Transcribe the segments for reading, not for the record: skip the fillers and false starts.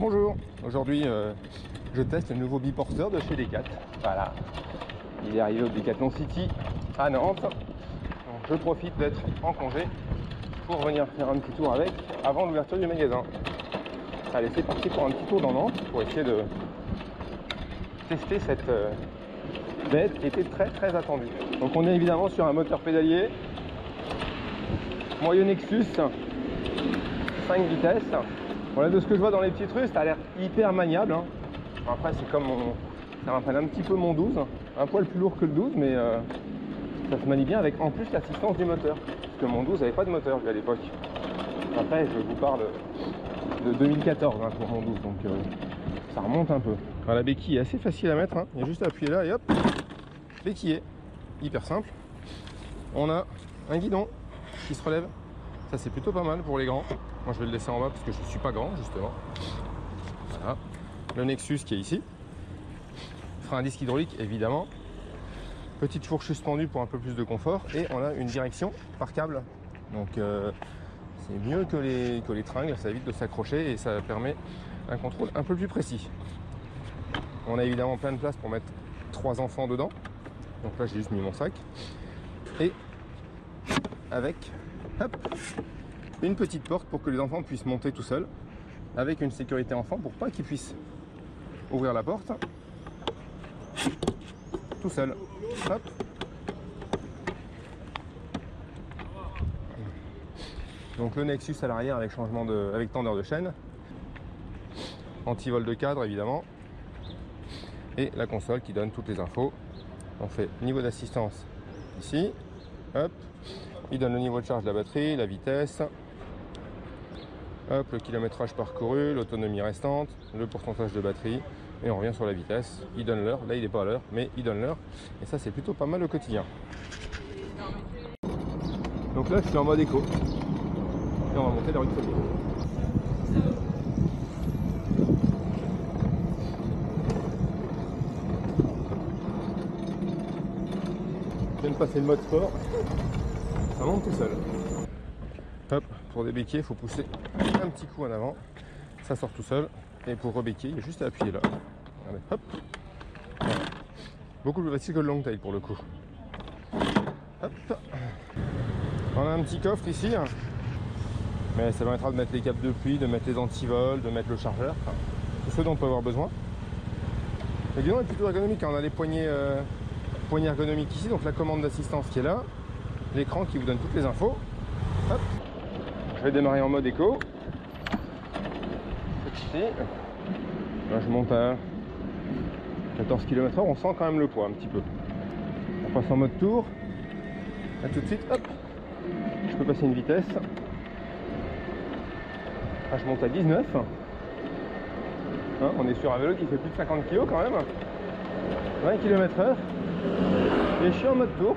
Bonjour, aujourd'hui je teste le nouveau biporteur de chez Decat. Voilà, il est arrivé au Decathlon City à Nantes. Donc, je profite d'être en congé pour venir faire un petit tour avec avant l'ouverture du magasin. Allez, c'est parti pour un petit tour dans Nantes pour essayer de tester cette bête qui était très attendue. Donc on est évidemment sur un moteur pédalier Moyo Nexus 5 vitesses. Voilà, de ce que je vois dans les petites rues, ça a l'air hyper maniable, hein. Après c'est comme ça rappelle un petit peu mon 12, un poil plus lourd que le 12, mais ça se manie bien avec en plus l'assistance du moteur, parce que mon 12 n'avait pas de moteur à l'époque. Après je vous parle de 2014 hein, pour mon 12, donc ça remonte un peu. Alors, la béquille est assez facile à mettre, hein. Il y a juste à appuyer là et hop, béquillé, hyper simple. On a un guidon qui se relève, ça c'est plutôt pas mal pour les grands. Moi je vais le laisser en bas parce que je ne suis pas grand justement. Voilà. Le Nexus qui est ici. Frein à disque hydraulique évidemment. Petite fourche suspendue pour un peu plus de confort. Et on a une direction par câble. Donc c'est mieux que les tringles, ça évite de s'accrocher et ça permet un contrôle un peu plus précis. On a évidemment plein de place pour mettre 3 enfants dedans. Donc là j'ai juste mis mon sac. Et avec hop, une petite porte pour que les enfants puissent monter tout seuls, avec une sécurité enfant pour pas qu'ils puissent ouvrir la porte tout seul. Hop. Donc le Nexus à l'arrière avec changement avec tendeur de chaîne, anti-vol de cadre évidemment, et la console qui donne toutes les infos. On fait niveau d'assistance ici, hop, il donne le niveau de charge de la batterie, la vitesse. Hop, le kilométrage parcouru, l'autonomie restante, le pourcentage de batterie, et on revient sur la vitesse. Il donne l'heure, là il n'est pas à l'heure, mais il donne l'heure, et ça c'est plutôt pas mal au quotidien. Donc là je suis en mode éco, et on va monter la rue de Faubourg. Je viens de passer le mode sport, ça monte tout seul. Hop, pour débéquiller, il faut pousser un petit coup en avant, ça sort tout seul. Et pour rebéquiller, il y a juste à appuyer là. Allez, hop. Voilà. Beaucoup plus facile que le long tail pour le coup. Hop. On a un petit coffre ici, mais ça permettra de mettre les capes de pluie, de mettre les antivols, de mettre le chargeur, enfin, tout ce dont on peut avoir besoin. Le guidon est plutôt ergonomique, on a les poignées ergonomiques ici, donc la commande d'assistance qui est là, l'écran qui vous donne toutes les infos. Hop. Je vais démarrer en mode éco. Ici. Là, je monte à 14 km/h, on sent quand même le poids un petit peu. On passe en mode tour. Là tout de suite, hop, je peux passer une vitesse. Là, je monte à 19. Hein, on est sur un vélo qui fait plus de 50 kg quand même. 20 km/h. Et je suis en mode tour.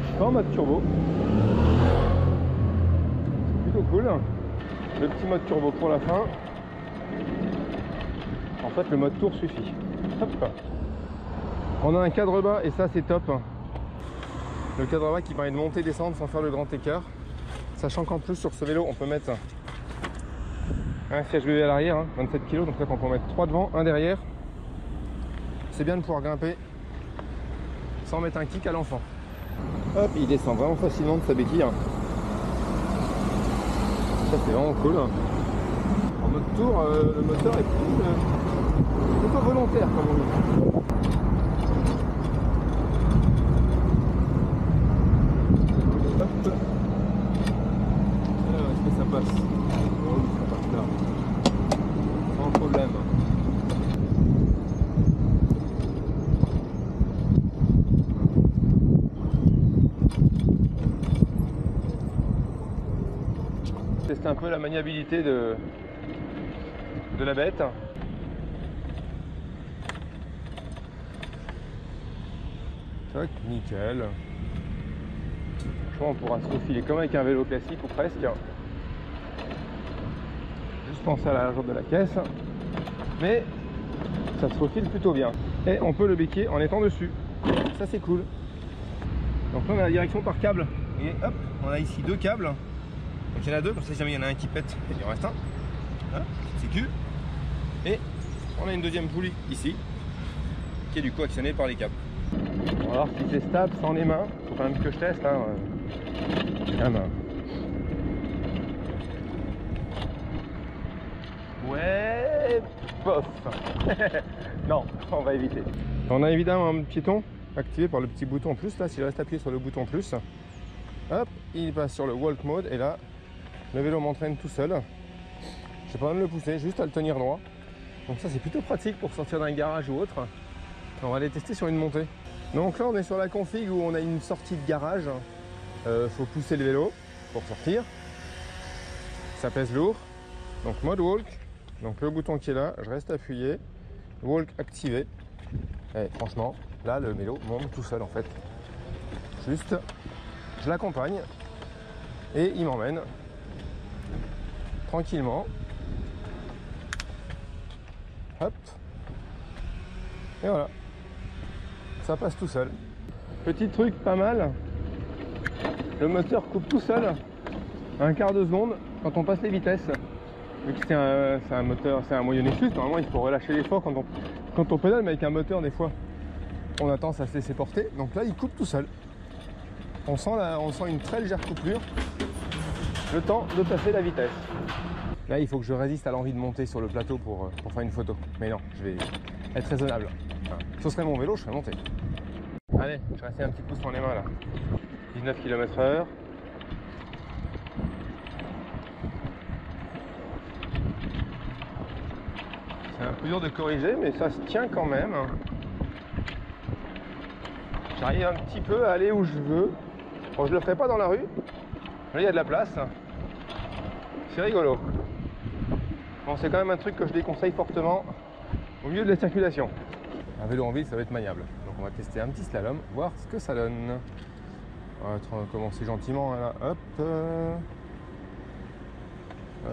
Je suis pas en mode turbo. Plutôt cool. Le petit mode turbo pour la fin. En fait le mode tour suffit. Hop. On a un cadre bas et ça c'est top. Le cadre bas qui permet de monter et descendre sans faire le grand écart. Sachant qu'en plus sur ce vélo on peut mettre un siège bébé à l'arrière, hein, 27 kg, donc là on peut en mettre 3 devant, 1 derrière. C'est bien de pouvoir grimper sans mettre un kick à l'enfant. Hop, il descend vraiment facilement de sa béquille. Ça c'est vraiment cool. En mode tour, le moteur est plutôt volontaire comme on dit. Hop. Alors, est-ce que ça passe? Oh, ça passe là. Sans problème. Tester un peu la maniabilité de la bête. Tac, nickel. Franchement, on pourra se refiler comme avec un vélo classique ou presque. Juste penser à la largeur de la caisse. Mais ça se refile plutôt bien. Et on peut le béquiller en étant dessus. Ça c'est cool. Donc là on a la direction par câble. Et hop, on a ici 2 câbles. Donc il y en a 2, comme ça si jamais il y en a un qui pète, il en reste un. hein, sécu. Et on a une deuxième poulie ici, qui est du coup actionnée par les câbles. On va voir si c'est stable sans les mains. Faut quand même que je teste. Hein. Quand même. Ouais, bof. Non, on va éviter. On a évidemment un piéton activé par le petit bouton plus. Là, s'il reste appuyé sur le bouton plus, hop, il passe sur le walk mode et là, le vélo m'entraîne tout seul. Je n'ai pas besoin de le pousser, juste à le tenir droit. Donc ça, c'est plutôt pratique pour sortir d'un garage ou autre. On va aller tester sur une montée. Donc là, on est sur la config où on a une sortie de garage. Faut pousser le vélo pour sortir. Ça pèse lourd. Donc mode walk. Donc le bouton qui est là, je reste appuyé. Walk activé. Et franchement, là, le vélo monte tout seul en fait. Juste, je l'accompagne et il m'emmène tranquillement. Hop. Et voilà. Ça passe tout seul. Petit truc pas mal. Le moteur coupe tout seul un quart de seconde quand on passe les vitesses. Vu que c'est un moteur, c'est un moyen Nexus, normalement il faut relâcher l'effort quand on pédale, mais avec un moteur des fois on a tendance à se laisser porter. Donc là il coupe tout seul. On sent une très légère coupure. Le temps de passer la vitesse. Là il faut que je résiste à l'envie de monter sur le plateau pour faire une photo. Mais non, je vais être raisonnable. Enfin, ce serait mon vélo, je serais monté. Allez, je vais rester un petit pouce sur les mains là. 19 km/h. C'est un peu dur de corriger, mais ça se tient quand même. J'arrive un petit peu à aller où je veux. Bon, je le ferai pas dans la rue. Là, il y a de la place. C'est rigolo. Bon, c'est quand même un truc que je déconseille fortement au milieu de la circulation. Un vélo en ville, ça va être maniable. Donc on va tester un petit slalom, voir ce que ça donne. On va commencer gentiment. Là. Hop.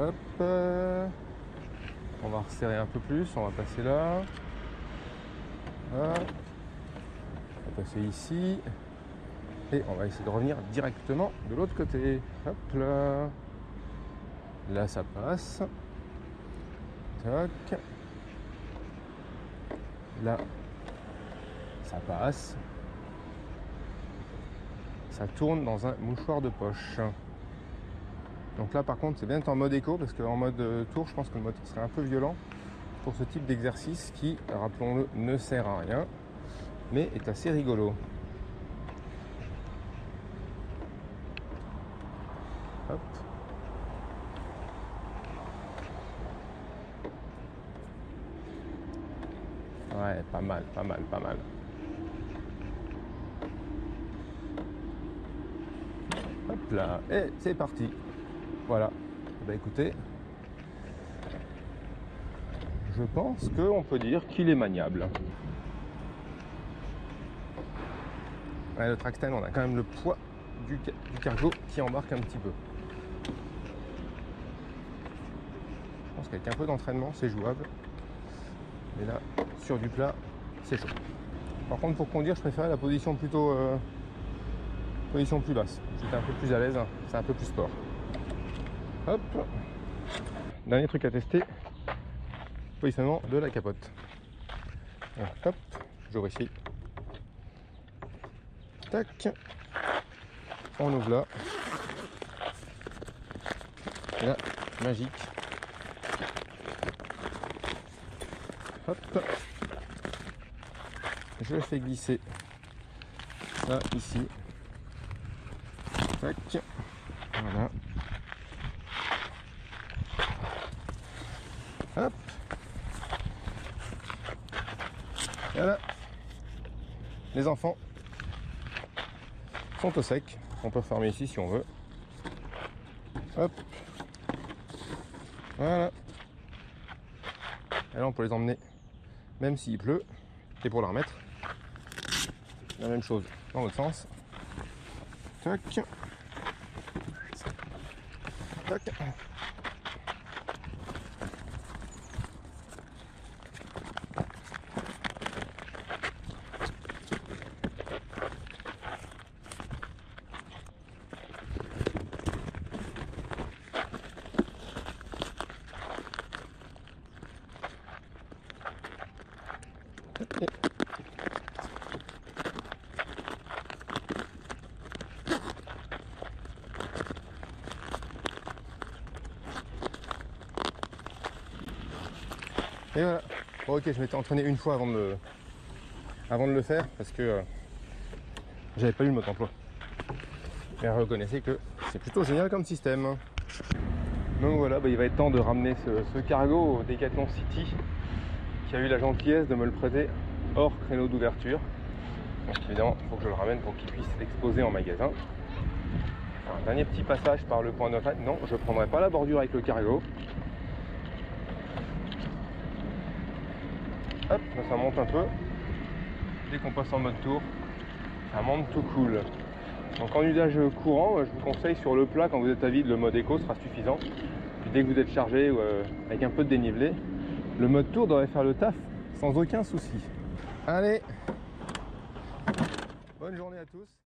Hop. On va resserrer un peu plus. On va passer là. Hop. On va passer ici. Et on va essayer de revenir directement de l'autre côté. Hop là. Là, ça passe. Tac. Là, ça passe. Ça tourne dans un mouchoir de poche. Donc là, par contre, c'est bien d'être en mode éco parce qu'en mode tour, je pense que le moteur serait un peu violent pour ce type d'exercice qui, rappelons-le, ne sert à rien, mais est assez rigolo. Hop. Ouais, pas mal, pas mal, pas mal. Hop là, et c'est parti. Voilà. Bah écoutez, je pense qu'on peut dire qu'il est maniable. Ouais, le Traxten, on a quand même le poids du cargo qui embarque un petit peu. Je pense qu'avec un peu d'entraînement, c'est jouable. Mais là, sur du plat, c'est chaud. Par contre, pour conduire, je préférais la position plutôt position plus basse. J'étais un peu plus à l'aise, hein. C'est un peu plus sport. Hop. Dernier truc à tester, positionnement de la capote. Alors, hop, j'ouvre ici. Tac. On ouvre là. Et là, magique. Hop. Je le fais glisser là, ici. Tac. Voilà. Hop. Voilà. Les enfants sont au sec. On peut fermer ici si on veut. Hop. Voilà. Et là on peut les emmener même s'il pleut. Et pour la remettre, la même chose dans l'autre sens. Tac. Tac. Et voilà. Bon, ok, je m'étais entraîné une fois avant de le faire parce que j'avais pas eu le mode emploi. Et reconnaissez que c'est plutôt génial comme système. Donc voilà, il va être temps de ramener ce cargo au Decathlon City qui a eu la gentillesse de me le prêter hors créneau d'ouverture. Donc évidemment, il faut que je le ramène pour qu'il puisse l'exposer en magasin. Un dernier petit passage par le point de retraite. Non, je ne prendrai pas la bordure avec le cargo. Hop, ça monte un peu. Dès qu'on passe en mode tour, ça monte tout cool. Donc en usage courant, je vous conseille sur le plat, quand vous êtes à vide, le mode éco sera suffisant. Puis dès que vous êtes chargé ou avec un peu de dénivelé, le mode tour devrait faire le taf sans aucun souci. Allez, bonne journée à tous.